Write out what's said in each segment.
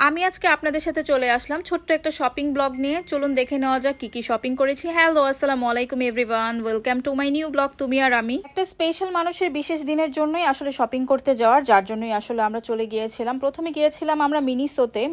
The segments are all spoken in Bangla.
আমি আজকে আপনাদের সাথে চলে আসলাম ছোট্ট একটা শপিং ব্লগ নিয়ে। চলুন দেখে নেওয়া যাক কি কি শপিং করেছি। হ্যালো, আসসালামু আলাইকুম everyone, welcome to my new blog তুমি আর আমি। একটা স্পেশাল মানুষের বিশেষ দিনের জন্যই আসলে শপিং করতে যাওয়ার, যার জন্যই আসলে আমরা চলে গিয়েছিলাম। প্রথমে গিয়েছিলাম আমরা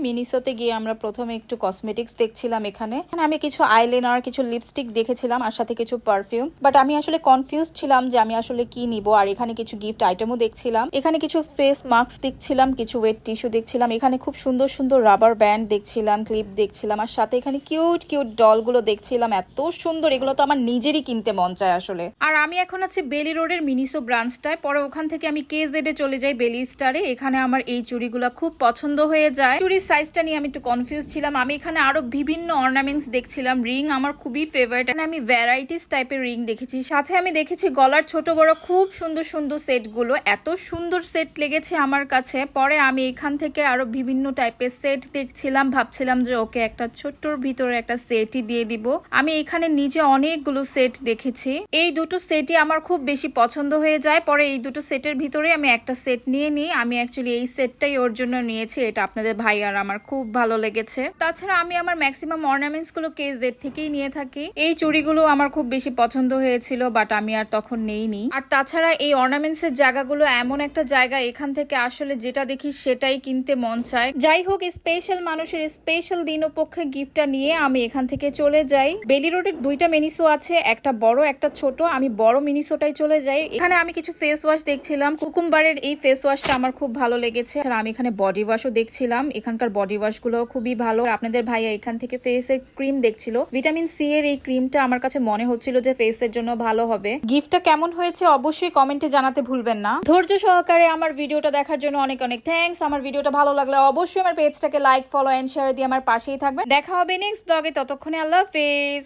মিনিসোতে গিয়ে আমরা প্রথমে একটু কসমেটিক্স দেখছিলাম। এখানে আমি কিছু আইলাইনার, কিছু লিপস্টিক দেখেছিলাম আর সাথে কিছু পারফিউম, বাট আমি আসলে কনফিউজ ছিলাম যে আমি আসলে কি নিব। আর এখানে কিছু গিফট আইটেমও দেখছিলাম, এখানে কিছু ফেস মাস্ক দেখছিলাম, কিছু ওয়েট টিস্যু দেখছিলাম, এখানে খুব সুন্দর সুন্দর রাবার ব্যান্ড দেখছিলাম, ক্লিপ দেখছিলাম, আর সাথে এখানে কিউট কিউট ডলগুলো দেখছিলাম। এত সুন্দর, এগুলো তো আমার নিজেরই কিনতে মন চায় আসলে। আর আমি এখন আছি বেলি রোডের মিনিসো ব্রাঞ্চটায়। পরে ওখান থেকে আমি KZ এ চলে যাই বেলি স্টারে। এখানে আমার এই চুড়িগুলো খুব পছন্দ হয়ে যায়। চুড়ির সাইজটা নিয়ে আমি একটু কনফিউজ ছিলাম। আমি এখানে আরো বিভিন্ন অর্নামেন্টস দেখছিলাম। রিং আমার খুবই ফেভারিট, আমি ভ্যারাইটিস টাইপের রিং দেখেছি। সাথে আমি দেখেছি গলার ছোট বড় খুব সুন্দর সুন্দর সেটগুলো। এত সুন্দর সেট লেগেছে আমার কাছে। পরে আমি এখান থেকে আরো বিভিন্ন টাইপের সেট দেখছিলাম, ভাবছিলাম যে ওকে একটা ছোট্টর ভিতরে একটা সেটই দিয়ে দিব। আমি এখানে নিচে অনেকগুলো সেট দেখেছি। এই দুটো সেটই আমার খুব বেশি পছন্দ হয়ে যায়। পরে এই দুটো সেটের ভিতরে আমি একটা সেট নিয়ে নিই। আমি অ্যাকচুয়ালি এই সেটটাই ওর জন্য নিয়েছি। এটা আপনাদের ভাই আর আমার খুব ভালো লেগেছে। তাছাড়া আমি আমার ম্যাক্সিমাম অর্নামেন্টস গুলো KZ থেকেই নিয়ে থাকি। এই চুড়িগুলো আমার খুব বেশি পছন্দ হয়েছিল, বাট আমি আর তখন নেইনি। আর তাছাড়া এই অর্নামেন্টস এর জায়গাগুলো এমন একটা জায়গা, এখান থেকে আসলে যেটা দেখি সেটাই কিনতে মন চায়। যাই হোক, স্পেশাল মানুষের স্পেশাল দিন উপলক্ষে গিফটটা নিয়ে আমি এখান থেকে চলে যাই। বেলি রোডের দুইটা মিনিসো আছে, একটা বড় একটা ছোট। আমি বড় মিনিসোটাই চলে যাই। এখানে আমি কিছু ফেস ওয়াশ দেখছিলাম। কুকুম্বারের এই ফেস ওয়াশটা আমার খুব ভালো লেগেছে। আর আমি এখানে বডি ওয়াশও দেখছিলাম। এখানকার বডি ওয়াশ গুলো খুবই ভালো। আপনাদের ভাইয়া এখান থেকে ফেসের ক্রিম দেখছিল। ভিটামিন সি এর এই ক্রিমটা আমার কাছে মনে হচ্ছিল যে ফেসের জন্য ভালো হবে। গিফটটা কেমন হয়েছে অবশ্যই কমেন্টে জানাতে ভুলবেন না। ধৈর্য সহকারে আমার ভিডিওটা দেখার জন্য অনেক অনেক থ্যাঙ্কস। আমার ভিডিওটা ভালো লাগলে অবশ্যই আমার পেজটাকে লাইক, ফলো এন্ড শেয়ার দিয়ে আমার পাশেই থাকবেন। দেখা হবে নেক্সট ব্লগে, ততক্ষণে আল্লাহ হাফেজ।